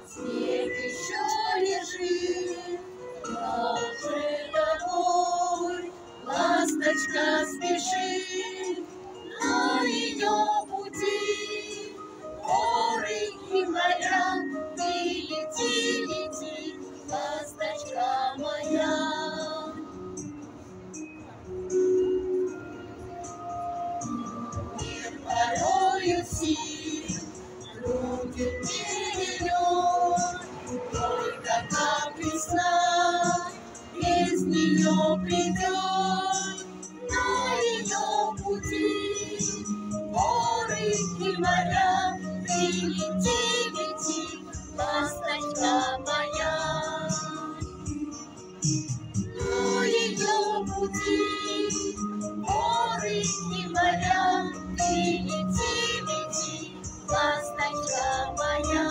Снег еще лежит, а уже домой ласточка спешит на ее пути. Горы и моря, ты лети, лети, ласточка моя. Мир порою сил, труден перелет, только как весна без нее придет на ее пути. Горы и моря, ты лети, лети, ласточка моя. На ее пути горы и моря, ты лети, лети, ласточка моя.